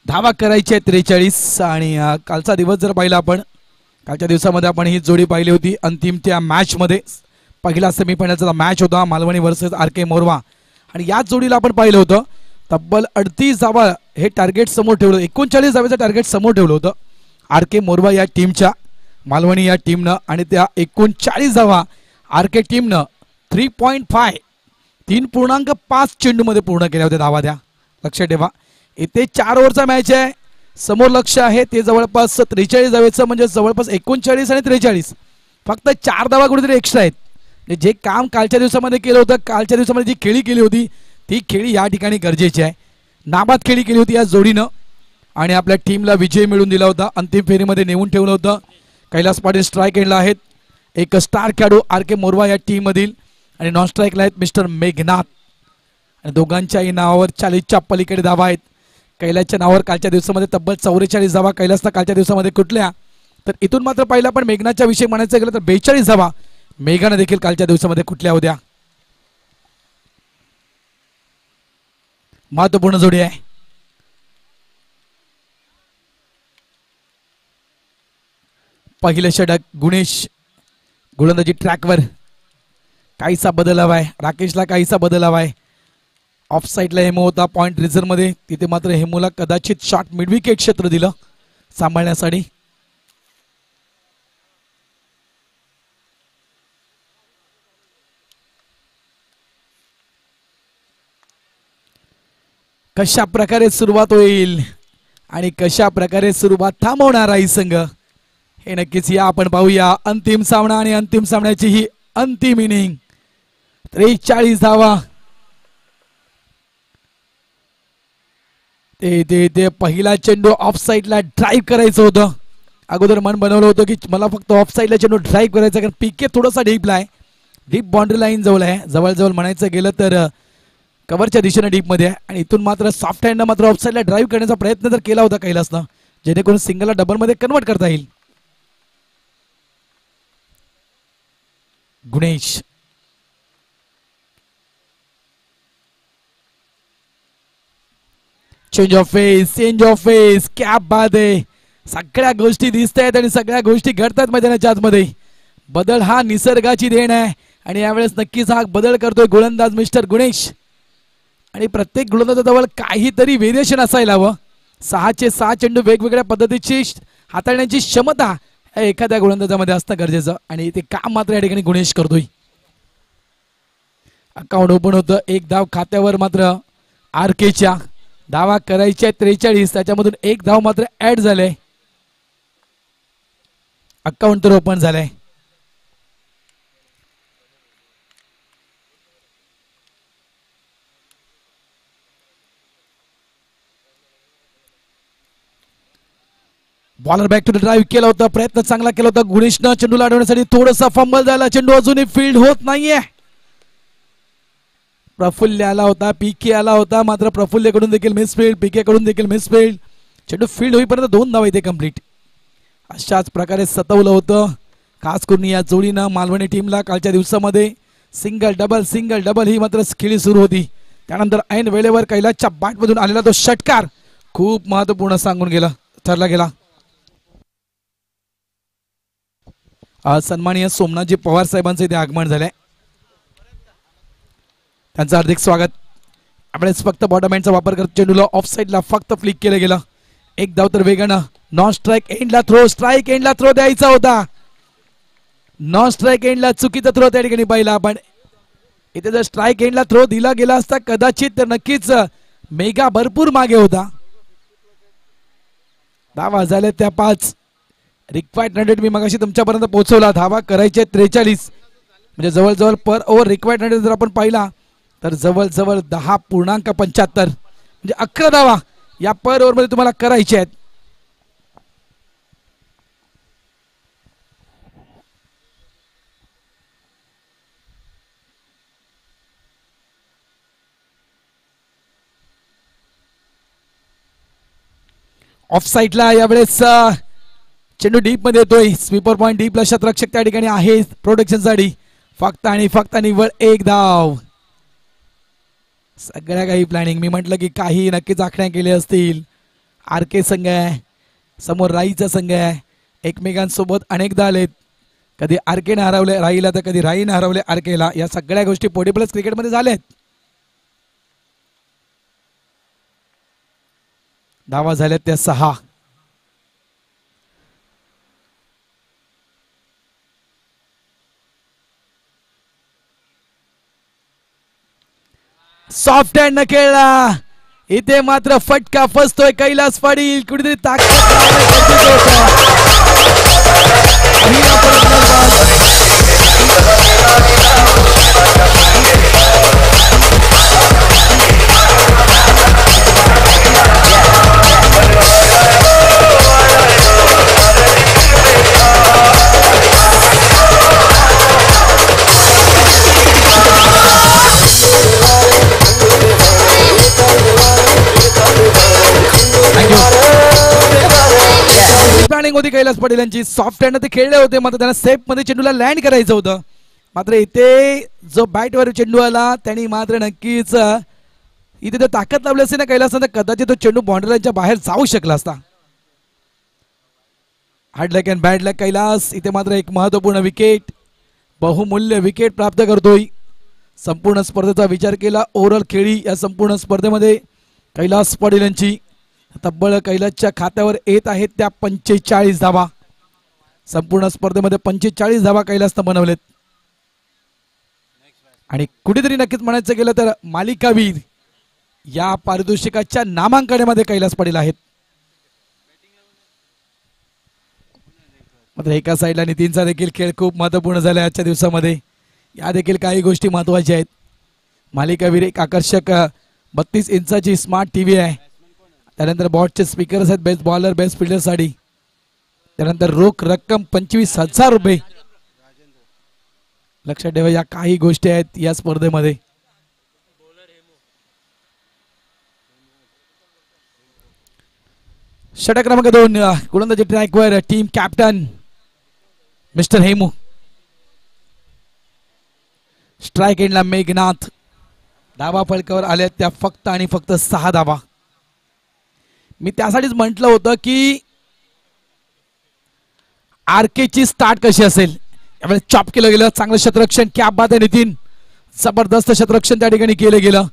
धावा करायचे 43 आणि कालचा दिवस जर पाहिला आपण कालच्या दिवसामध्ये आपण ही जोडी पाहिली होती अंतिम त्या मॅच मध्ये पहिला सेमीफायनलचा मॅच होता मालवणी वर्सेस आर के मोरवा आणि याच जोडीला आपण पाहिलं होतं तब्बल 38 धावा हे टार्गेट समोर ठेवलं 39 धावेचं टार्गेट समोर ठेवलं होतं आर के मोरवा या टीमच्या मालवणी या टीमनं आणि त्या 39 धावा आर के टीमनं 3.5 3.5 चेंडूमध्ये पूर्ण केल्या होत्या धावा द्या लक्षात ठेवा इथे 4 ओव्हरचा मॅच आहे समोर लक्ष आहे ते जवळपास 43 धावेचं म्हणजे जवळपास 39 आणि 43 फक्त 4 धावा कुठेतरी एक्स्ट्रा आहेत जे काम कालच्या दिवसामध्ये केलं होतं कालच्या दिवसामध्ये जी खेळी केली होती ती खेळी या ठिकाणी गरजेची आहे नाबाद खेळी केली होती या जोडीनं आणि आपल्या टीमला विजय मिळवून दिला होता अंतिम फेरीमध्ये नेऊन ठेवलं होतं कैलास पाटील स्ट्राईक एंडला आहेत एक स्टार खेळाडू आर के मोरवा या टीम मधील आणि नॉन स्ट्राईकला आहेत मिस्टर मेघनाथ आणि दोघांच्याही नावावर 40च्या पलीकडे धावा आहेत कैलासच्या नावावर कालच्या दिवसामध्ये तब्बल 44 धावा कैलासला कालच्या दिवसामध्ये कुठल्या तर इथून मात्र पाहिलं पण मेघनाच्या विषयी म्हणायचं गेलं तर 42 धावा मेघानं देखील कालच्या दिवसामध्ये कुठल्या होत्या महत्वपूर्ण जोडी आहे पहिलं षटक गुणेश गोलंदाजी ट्रॅकवर काहीसा बदल हवाय राकेशला काहीसा बदल हवाय ऑफ साईडला हेमू होता पॉइंट रिझर्व मध्ये तिथे मात्र हेमूला कदाचित शॉट मिड विकेट क्षेत्र दिलं सांभाळण्यासाठी कशा प्रकारे सुरुवात होईल आणि कशा प्रकारे सुरुवात थांबवणार आहे संघ हे नक्कीच या आपण पाहूया अंतिम सामना आणि अंतिम सामन्याची ही अंतिम इनिंग 43 धावा ते पहिला चेंडू ऑफ साईडला ड्राईव्ह करायचं होतं अगोदर मन बनवलं होतं की मला फक्त ऑफ साईडला चेंडू ड्राईव्ह करायचा कारण पीके थोडासा डीपला आहे डीप बाउंड्री लाईन जवळ आहे जवळजवळ म्हणायचं गेलं तर कव्हरच्या दिशेने डीप मध्ये आहे आणि इथून मात्र सॉफ्ट हँडनं मात्र ऑफ साईडला ड्राईव्ह करण्याचा प्रयत्न जर केला होता कैलासनं जेणेकरून सिंगलला डबल मध्ये कन्वर्ट करता येईल गुणेश चेंज ऑफ फेस क्या बात आहे सगळ्या गोष्टी दिसत आहेत आणि सगळ्या गोष्टी घडतात मैदानाच्या आतमध्ये बदल हा निसर्गाची देण आहे आणि यावेळेस नक्कीच हा बदल करतोय गोलंदाज मिस्टर गुणेश आणि प्रत्येक गोलंदाजाजवळ काहीतरी व्हेरिएशन असायला हवं 6 चेंडू वेगवेगळ्या पद्धतीची हाताळण्याची क्षमता एखाद्या गोलंदाजामध्ये असणं गरजेचं आणि ते काम मात्र या ठिकाणी गुणेश करतोय अकाउंट ओपन होतं एक धाव खात्यावर मात्र आर केच्या धावा करायच्या 43 त्याच्यामधून एक धाव मात्र ऍड झाले अकाउंट तर ओपन झालंय bowler back to the drive केला होता, प्रयत्न चांगला केला होता गुणेशनं चेंडूला अडवण्यासाठी, थोडासा फंबल झाला, चेंडू अजूनही फील्ड होत नाहीये. प्रफुल्य आला होता, पीके आला होता, मात्र प्रफुल्यकडून देखील मिसफील्ड, पीके कडून देखील मिसफील्ड. चेंडू फील्ड होईपर्यंत 2 धावा इथे कंप्लीट. अशाच प्रकारे सतवलं होतं खास करून या जोडीनं मालवणी टीमला कालच्या दिवसामध्ये. सिंगल डबल ही मात्र खेळी सुरू होती. त्यानंतर ऐन वेळेवर कैलासच्या बॅटमधून आलेला तो षटकार खूप महत्वपूर्ण सांगून ठरला गेला. सन्माननीय सोमनाथजी पवार साहेबांचं इथे आगमन झालंय, त्यांचं हार्दिक स्वागत. आपणच फक्त बॉटम हँडचा वापर करत चेंडूला ऑफ साईडला फक्त फ्लिक केलं गेलं. एक धाव तर वेगानं नॉन स्ट्राईक एंडला थ्रो, स्ट्राईक एंडला थ्रो द्यायचा होता. नॉन स्ट्राईक एंडला चुकीचा थ्रो त्या ठिकाणी पाहिला, पण इथे जर स्ट्राईक एंडला थ्रो दिला गेला असता कदाचित तर नक्कीच मेगा भरपूर मागे होता. धावा झाल्या त्या 5. रिक्वायर्ड 100 मी मगाशी तुमच्यापर्यंत पोहोचवला. धावा करायचे 43, म्हणजे जवळजवळ पर ओव्हर रिक्वायर्ड 100 जर आपण पाहिला तर जवळजवळ 10.75 म्हणजे 11 धावा या पर ओव्हर मध्ये तुम्हाला करायचे आहेत. ऑफ साईडला यावेळेस चेंडू डीप मध्ये येतोय. स्वीपर पॉइंट डीपला शतरक्षक त्या ठिकाणी आहे प्रोटेक्शन साठी. फक्त आणि फक्त निव्वळ 1 धाव. सगळ्या काही प्लॅनिंग मी म्हटलं की काही नक्कीच आखण्या केल्या असतील. आरके संघ आहे समोर, राईचा संघ आहे, एकमेकांसोबत अनेकदा आलेत. कधी आरकेने हरवले राईला तर कधी राईने हरवले आरकेला. या सगळ्या गोष्टी पोडी प्लस क्रिकेटमध्ये झाल्यात. धावा झाल्यात त्या 6. सॉफ्ट हँड न खेळला, इथे मात्र फटका फसतोय कैलास पाटील. कुठेतरी ताकद प्लॅनिंग होती कैलास पाटील यांची. सॉफ्ट हँड ते खेळले होते, मात्र त्यांना सेफ मध्ये चेंडूला लँड करायचं होतं. मात्र इथे जो बॅटवर चेंडू आला त्यांनी मात्र नक्कीच इथे जर ताकद लावली असते ना कैलासनं तर कदाचित तो चेंडू बाउंड्रीच्या बाहेर जाऊ शकला असता. हार्ड लक अँड बॅड लक कैलास. इथे मात्र एक महत्वपूर्ण विकेट, बहुमूल्य विकेट प्राप्त करतोय. संपूर्ण स्पर्धेचा विचार केला ओव्हरऑल खेळी या संपूर्ण स्पर्धेमध्ये कैलास पाटील यांची तब्बल कैलासच्या खात्यावर येत आहेत त्या 45 धावा. संपूर्ण स्पर्धेमध्ये 45 धावा कैलासनं बनवलेत. आणि कुठेतरी नक्कीच म्हणायचं गेलं तर मालिकावीर या पारितोषिकाच्या नामांकनामध्ये कैलास पाटील आहेत. मात्र एका साईडला नितीनचा देखील खेळ खूप महत्वपूर्ण झाला आजच्या दिवसामध्ये. या देखील काही गोष्टी महत्वाच्या आहेत. मालिकावीर एक आकर्षक 32 इंचाची स्मार्ट टीव्ही आहे. त्यानंतर बॉटचे स्पीकर्स आहेत बेस्ट बॉलर बेस्ट फिल्डर साठी. त्यानंतर रोख रक्कम 25,000 रुपये. लक्षात ठेवा या काही गोष्टी आहेत या स्पर्धेमध्ये. षटक क्रमांक 2 गोलंदाजी ट्रॅकवर team captain mister Hemu. Strike एंडला मेघनाथ. धावा फलकावर आल्या त्या फक्त आणि फक्त 6 धावा. मी त्यासाठीच म्हटलं होतं की आरकेची स्टार्ट कशी असेल. यावेळेस चॉप केलं गेलं, चांगलं शतरक्षण, क्या बात आहे नितीन, जबरदस्त शतरक्षण त्या ठिकाणी केलं गेलं.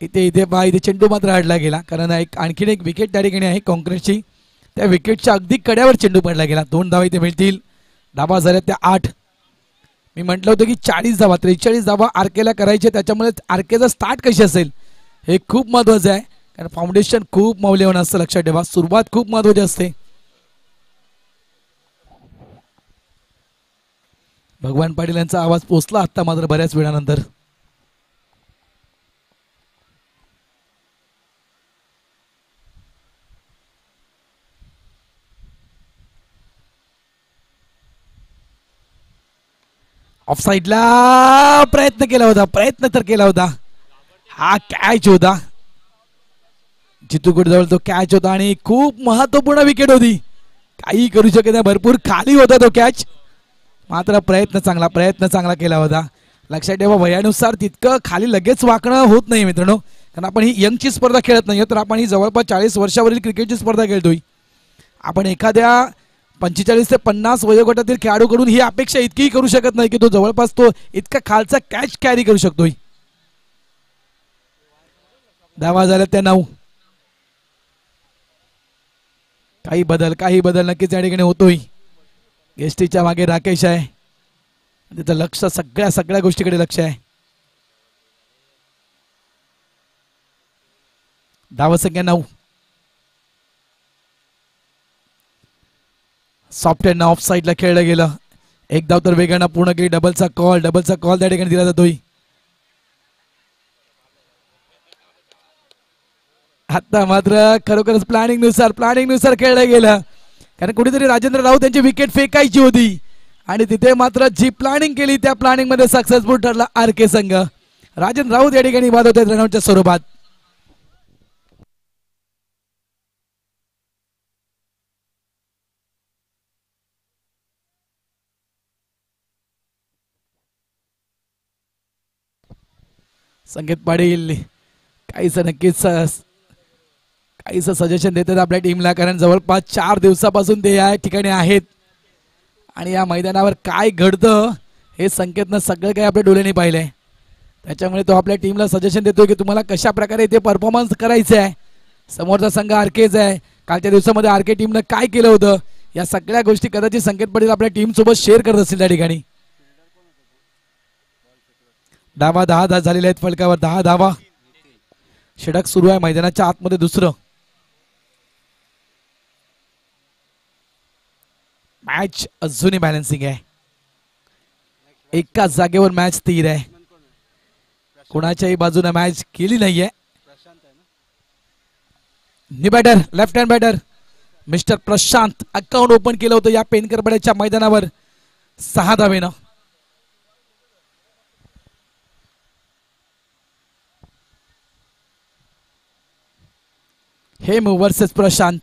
इथे चेंडू मात्र अडला गेला कारण आणखीन एक विकेट त्या ठिकाणी आहे काँग्रेसची. त्या विकेटच्या अगदी कड्यावर चेंडू पडला गेला. 2 धावा इथे मिळतील. धावा झाल्या त्या 8. मी म्हटलं होतं की 40 धावा 43 धावा आरकेला करायचे. त्याच्यामुळे आरकेचा स्टार्ट कशी असेल हे खूप महत्वाचं आहे कारण फाउंडेशन खूप मौल्यवान असतं. लक्षात ठेवा सुरुवात खूप महत्वाची असते. भगवान पाटील यांचा आवाज पोचला आता मात्र बऱ्याच वेळानंतर. ऑफ साइडला प्रयत्न केला होता हा कॅच होता. जितू जवळ तो कॅच होता आणि खूप महत्वपूर्ण विकेट होती. काही करू शकत नाही, भरपूर खाली होता तो कॅच. मात्र प्रयत्न चांगला केला होता. लक्षात ठेवा वयानुसार तितकं खाली लगेच वाकणं होत नाही मित्रांनो, कारण आपण ही यंगची स्पर्धा खेळत नाही, तर आपण ही जवळपास 40 वर्षावरील क्रिकेटची स्पर्धा खेळतोय. आपण एखाद्या 45 ते 50 वयोगटातील खेळाडूकडून ही अपेक्षा इतकी करू शकत नाही की तो जवळपास तो इतका खालचा कॅच कॅरी करू शकतोय. धावा झाल्या त्या 9. काही बदल नक्कीच या ठिकाणी होतोय. एसटीच्या मागे राकेश आहे, त्याचं लक्ष सगळ्या गोष्टीकडे लक्ष आहे. धावा संख्या 9. सॉफ्ट हँड ऑफ साइडला खेळलं गेलं. एक धाव तर वेगानं पूर्ण केली. डबलचा कॉल त्या ठिकाणी दिला जातोय. आता मात्र खरोखरच प्लॅनिंग नुसार खेळलं गेलं, कारण कुठेतरी राजेंद्र राऊत यांची विकेट फेकायची होती आणि तिथे मात्र जी प्लॅनिंग केली त्या प्लॅनिंग मध्ये सक्सेसफुल ठरला आरके संघ. राजेंद्र राऊत या ठिकाणी बाद होते रनआउटच्या स्वरूपात. संकेत पाटील काहीसं सजेशन देतात आपल्या टीमला, कारण जवळपास 4 दिवसापासून ते या ठिकाणी आहेत आणि या मैदानावर काय घडतं हे संकेतनं सगळं काही आपल्या डोळ्यांनी पाहिलंय. त्याच्यामुळे तो आपल्या टीमला सजेशन देतोय की तुम्हाला कशा प्रकारे ते परफॉर्मन्स करायचं आहे. समोरचा संघ आरकेच आहे, कालच्या दिवसामध्ये आरके टीमनं काय केलं होतं या सगळ्या गोष्टी कदाचित संकेत पाटील आपल्या टीम सोबत शेअर करत असतील त्या ठिकाणी. धावा 10 झालेल्या आहेत फलकावर. 10 धावा. षटक सुरू आहे मैदानाच्या आतमध्ये दुसरं. मॅच अजूनही बॅलन्सिंग आहे, एकाच जागेवर मॅच स्थिर आहे, कोणाच्याही बाजूने मॅच केली नाहीये. New batter, left hand batter mister Prashant account open केलं होतं या पेनकरपड्याच्या मैदानावर 6 धावेनं. हेम वर्सेस प्रशांत.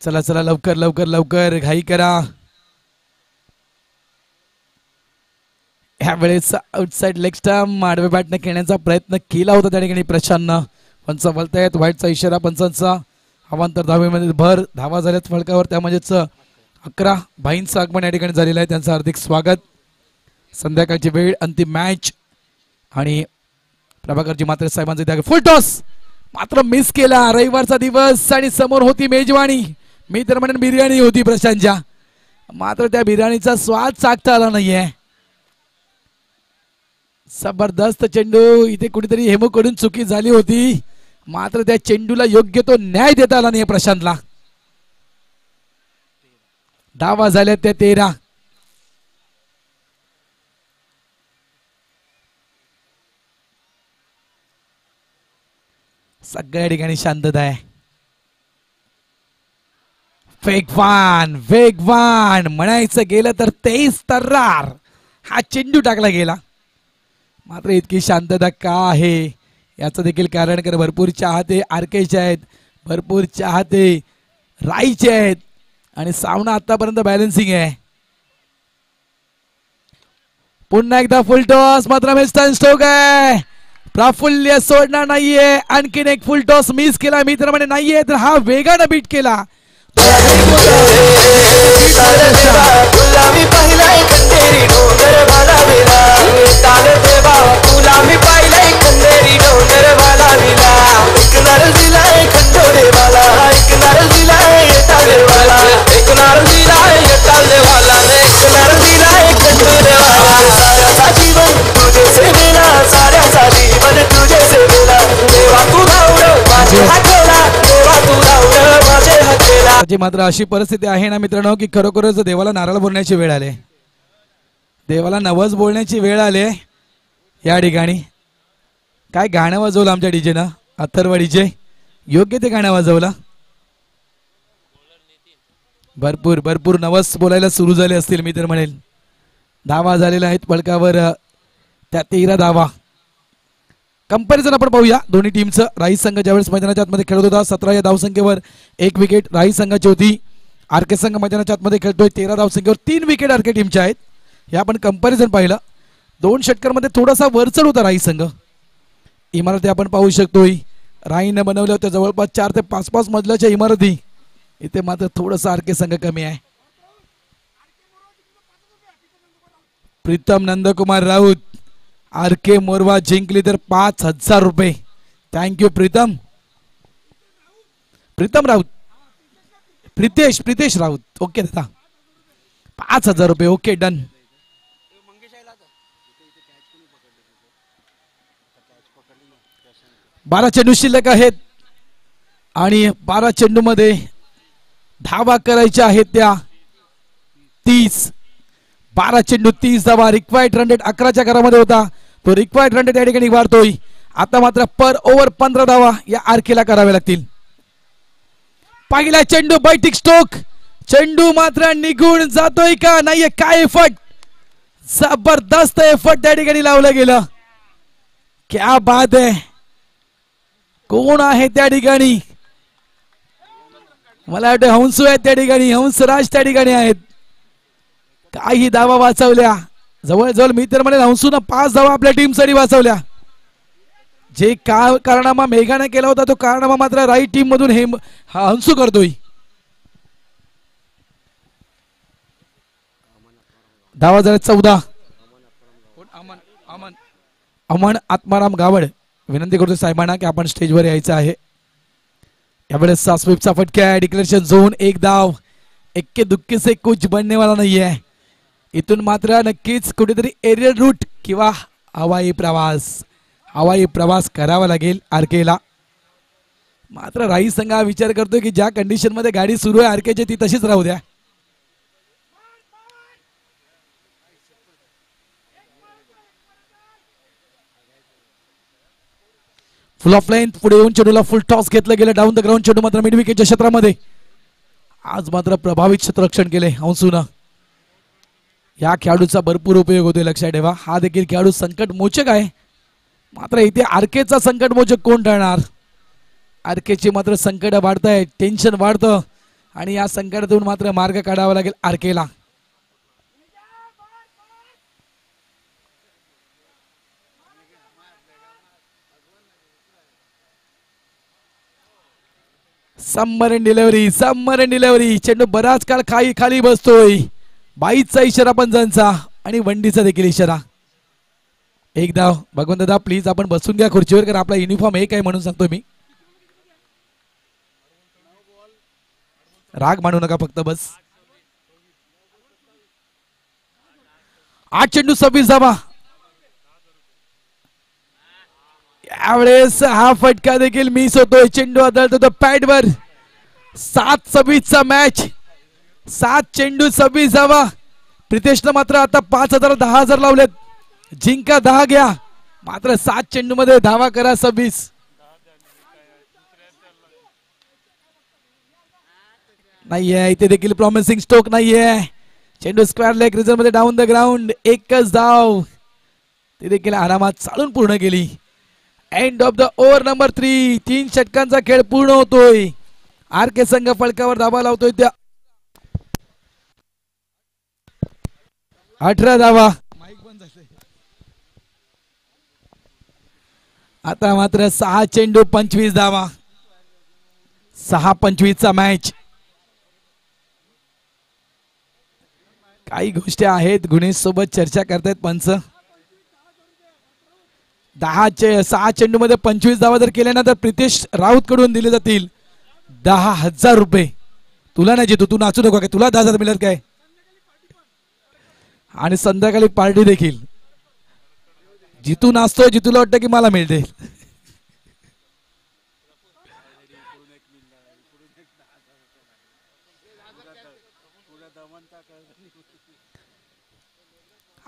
चला लवकर घाई करा. ह्यावेळेस आउटसाइड लेग स्टंप आडवे बॅटने खेळण्याचा प्रयत्न केला होता त्या ठिकाणी प्रशांतनं. पंच बोलतायत व्हाईटचा इशारा पंचांचा. अवांतर धावेमध्ये भर. धावा झाल्यात फलकावर, त्यामध्येच 11 भाईंचं आगमन या ठिकाणी झालेलं आहे. त्यांचं हार्दिक स्वागत. संध्याकाळची वेळ, अंतिम मॅच आणि प्रभाकरजी मात्र साहेबांचे त्या फुल टॉस मात्र मिस केला. रविवारचा दिवस आणि समोर होती मेजवानी, मी तर म्हणेन बिर्याणी होती प्रशांतच्या, मात्र त्या बिर्याणीचा स्वाद चाखता आला नाहीये. जबरदस्त चेंडू, इथे कुठेतरी हेमूकडून चुकी झाली होती, मात्र त्या चेंडूला योग्य तो न्याय देता आला नाही प्रशांतला. धावा झाल्या त्या 13. सगळ्या ठिकाणी शांतता आहे. वेगवान म्हणायचं गेलं तर 23 तर्रार हा चेंडू टाकला गेला. मात्र इतकी शांतता का आहे याचं देखील कारण, कर भरपूर चाहते आरकेचे आहेत, भरपूर चाहते राईचे आहेत आणि सामना आतापर्यंत बॅलन्सिंग आहे. पुन्हा एकदा फुल टॉस, मात्र मिस्टर स्टोक आहे, प्रफुल्य सोडणार नाहीये. आणखीन एक फुल टॉस मिस केला, मित्र म्हणे नाहीये, तर हा वेगानं बीट केला. आताची मात्र अशी परिस्थिती आहे ना मित्रांनो की खरोखरच देवाला नारळ बोलण्याची वेळ आली, देवाला नवस बोलण्याची वेळ आली या ठिकाणी. काय गाणं वाजवलं आमच्या डीजेनं, अथर्व डीजे योग्य ते गाणं वाजवलं. भरपूर भरपूर नवस बोलायला सुरू झाले असतील मी तर म्हणेल. धावा झालेल्या आहेत पलकावर, त्या 13 धावा. कंपॅरिझन आपण पाहूया दोन्ही टीमचं. राही संघ ज्यावेळेस मैदानाच्या आतमध्ये खेळत होता 17 या धावसंख्येवर 1 विकेट राही संघाची होती. आरके संघ मैदानाच्या आतमध्ये खेळतोय 13 धावसंख्येवर 3 विकेट आरके टीमच्या आहेत. हे आपण कंपॅरिझन पाहिलं. 2 षटकांमध्ये थोडासा वरचढ होता राही संघ. इमारती आपण पाहू शकतोय राहीनं बनवल्या होत्या जवळपास 4 ते 5 मजल्याच्या इमारती. इथे मात्र थोडंसं आरके संघ कमी आहे. प्रीतम नंदकुमार राऊत आरके मोरवा जिंकली तर 5,000 रुपये. थँक्यू प्रीतम. प्रीतम राऊत, प्रितेश राऊत. ओके दादा, 5,000 रुपये. Okay done. 12 चेंडू शिल्लक आहेत आणि 12 चेंडू मध्ये धावा करायच्या आहेत त्या 30. 12 चेंडू 30 धावा. रिक्वायर्ड रन रेट 11च्या घरामध्ये होता, तो रिक्वायर्ड रन रेट या ठिकाणी वाढतोय. आता मात्र पर ओव्हर 15 धावा या आरकेला कराव्या लागतील. पहिला चेंडू बैठक स्ट्रोक, चेंडू मात्र निघून जातोय का नाहीये, काय एफर्ट, जबरदस्त एफर्ट त्या ठिकाणी लावलं गेलं. क्या बात आहे. कोण आहे त्या ठिकाणी, मला वाटतं हंसू आहेत त्या ठिकाणी, हंसराज त्या ठिकाणी आहेत. काही धावा वाचवल्या जवळजवळ मी तर म्हणेल हंसून 5 धावा आपल्या टीमसाठी वाचवल्या. जे कारनामा मेघाने केला होता तो कारनामा मात्र राईट टीम मधून हे हंसू करतोय. धावा झाल्या 14. अमन आत्माराम गावड विनंती करतो साहेबांना की आपण स्टेजवर यायचं आहे. यावेळेस स्वीपचा फटका, डिक्लेरेशन झोन, 1 धाव. एक्के दुक्के से कुछ बनने वाला नहीं है. इथून मात्र नक्कीच कुठेतरी एरियल रूट किंवा हवाई प्रवास करावा लागेल आरकेला. मात्र राही संघ हा विचार करतोय की ज्या कंडिशन मध्ये गाडी सुरू आहे आरकेची ती तशीच राहू द्या. फुल ऑफ लेंथ पुढे येऊन चेंडूला फुल टॉस घेतलं गेलं डाऊन द ग्राउंड. चेंडू मात्र मिड विकेटच्या क्षेत्रामध्ये. आज मात्र प्रभावित क्षेत्ररक्षण केले हंसून. या खेळाडूचा भरपूर उपयोग होतोय, लक्षात ठेवा. हा देखील खेळाडू संकट मोचक आहे. मात्र इथे आरकेचा संकट मोचक कोण ठरणार. आरकेची मात्र संकट वाढतायत, टेन्शन वाढतं आणि या संकटातून मात्र मार्ग काढावा लागेल आरकेला. Submarine delivery. चेंडू बराच काळ खाली बसतोय. 22चा इशारा पंचांचा आणि वंडीचा देखील इशारा. 1 धाव. भगवंत दादा प्लीज आपण बसून घ्या खुर्चीवर, कारण आपला युनिफॉर्म एक आहे म्हणून सांगतो मी. राग मानू नका फक्त बस. 8 चेंडू 26 धावा. यावेळेस हा फटका देखील मिस होतोय. चेंडू आदळतो पॅडवर. 7-26चा मॅच. 7 चेंडू 26 धावा. प्रितेशनं मात्र आता 5,000 10,000 लावलेत. जिंका 10 घ्या, मात्र 7 चेंडू मध्ये धावा करा 26. नाहीये इथे देखील प्रॉमिसिंग स्ट्रोक नाहीये. चेंडू स्क्वेअर लेग रिझन मध्ये डाऊन द ग्राउंड. 1च धाव ते देखील आरामात चालून पूर्ण केली. End of the over number 3. 3 षटकांचा खेळ पूर्ण होतोय. आरके संघ फलकावर धावा लावतोय त्या 18 धावा. आता मात्र 6 चेंडू 25 धावा. 6-25चा मॅच. काही गोष्टी आहेत गुणेश सोबत चर्चा करतायत पंच. 6 चेंडू मध्ये 25 धावा जर केल्यानंतर प्रितेश राऊत कडून दिले जातील 10,000 रुपये. तुला नाही जितू, तू नाचू नको काय, तुला 10,000 मिळत काय. आणि संध्याकाळी पार्टी देखील. जितू नाचतोय, जितूला वाटतं की मला मिळते.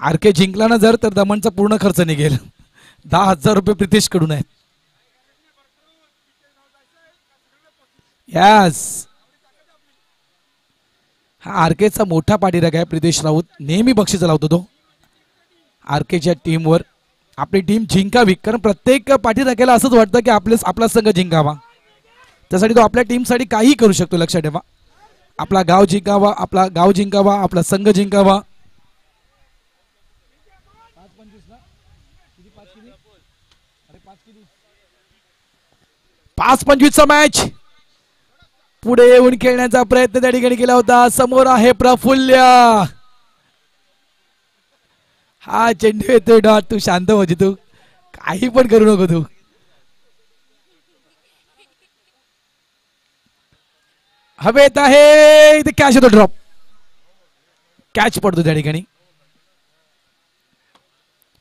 आर के जिंकला ना जर तर दमनचा पूर्ण खर्च निघेल. 10,000 रुपये प्रितेश कडून आहेत. यस, हा आरकेचा मोठा पाठीराखा आहे. प्रितेश राऊत नेहमी बक्षीस लावतो तो आरकेच्या टीमवर. आपली टीम जिंकावी, कारण प्रत्येक पाठीराख्याला असंच वाटतं की आपला संघ जिंकावा. त्यासाठी तो आपल्या टीमसाठी काही करू शकतो. लक्षात ठेवा, आपला गाव जिंकावा, आपला संघ जिंकावा. 5-25चा मॅच पुढे येऊन खेळण्याचा प्रयत्न त्या ठिकाणी केला होता. समोर आहे प्रफुल्य. हा चेंडू येतोय डॉट. तू शांत म्हणजे तू काही पण करू नको तू. हवेत आहे इथे कॅच होतो. ड्रॉप कॅच पडतो त्या ठिकाणी.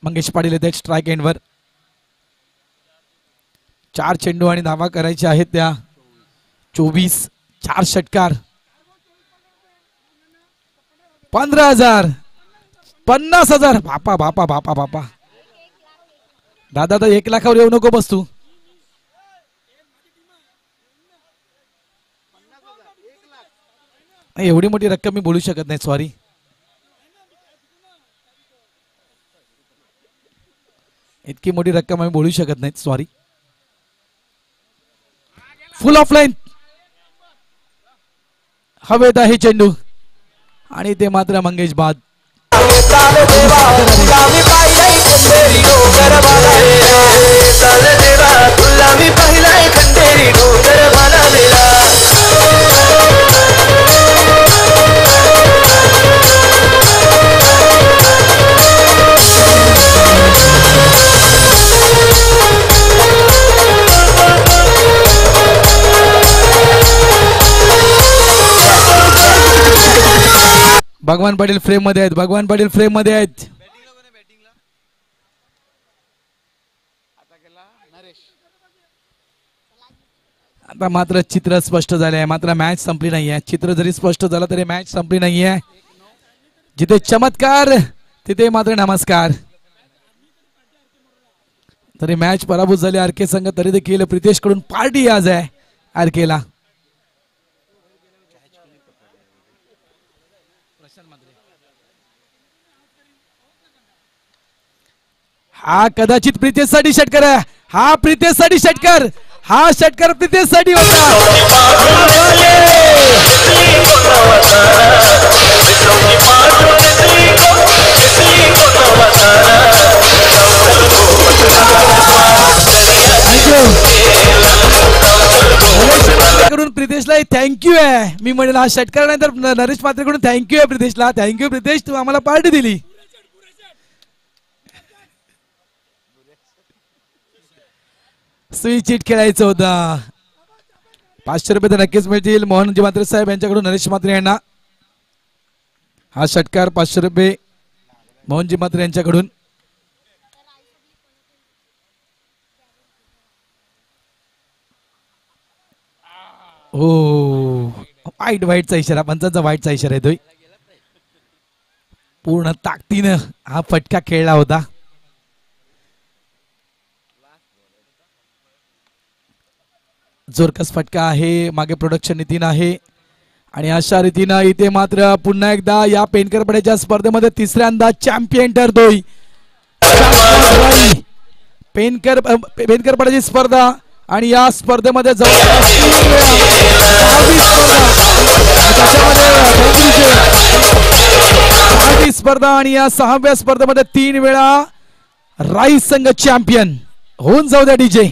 मंगेश पाटील येते स्ट्राईक एंडवर. 4 चेंडू आणि धावा करायचे आहेत त्या 24. 4 षटकार. 15,000 50,000. बापा बापा बापा बापा. दादा तर 1 लाखावर येऊ नको बस तू. एवढी मोठी रक्कम मी बोलू शकत नाही, सॉरी. इतकी मोठी रक्कम आम्ही बोलू शकत नाही, सॉरी. फुल ऑफलाईन. हवेत आहे चेंडू आणि ते मात्र मंगेश बाद. भगवान पाटील फ्रेम मध्ये आहेत. भगवान पाटील फ्रेम मध्ये आहेत. आता मात्र चित्र स्पष्ट झाले आहे. मात्र मॅच संपली नाहीये. चित्र जरी स्पष्ट झालं तरी मॅच संपली नाहीये. जिथे चमत्कार तिथे मात्र नमस्कार. तरी मॅच पराभूत झाली आरके संघ. तरी देखील प्रितेश कडून पार्टी आज आहे आरकेला. हा कदाचित प्रितेशसाठी षटकार आहे. हा प्रितेशसाठी षटकार. हा षटकार प्रितेशसाठी होता. कडून प्रितेशला थँक्यू आहे. मी म्हणेल हा षटकार नाही तर नरेश पात्रेकडून थँक्यू आहे प्रितेशला. थँक्यू प्रितेश, तू आम्हाला पार्टी दिली. स्विचिट खेळायचं होतं. 500 रुपये तर नक्कीच मिळतील. मोहनजी म्हात्रे साहेब यांच्याकडून नरेश म्हात्रे यांना हा षटकार. 500 रुपये मोहनजी म्हात्रे यांच्याकडून. हो, वाईटचा इशारा. पंचांचा वाईटचा इशारा येतोय. पूर्ण ताकदीनं हा फटका खेळला होता. जोरकस फटका आहे. मागे प्रोडक्शन नितीन आहे आणि अशा रीतीनं इथे मात्र पुन्हा एकदा या पेनकरपड्याच्या स्पर्धेमध्ये तिसऱ्यांदा चॅम्पियन ठरतोय. पेनकरपड्याची स्पर्धा आणि या स्पर्धेमध्ये स्पर्धा आणि या 6व्या स्पर्धेमध्ये 3 वेळा राईस संघ चॅम्पियन होऊन जाऊ द्या डीजे.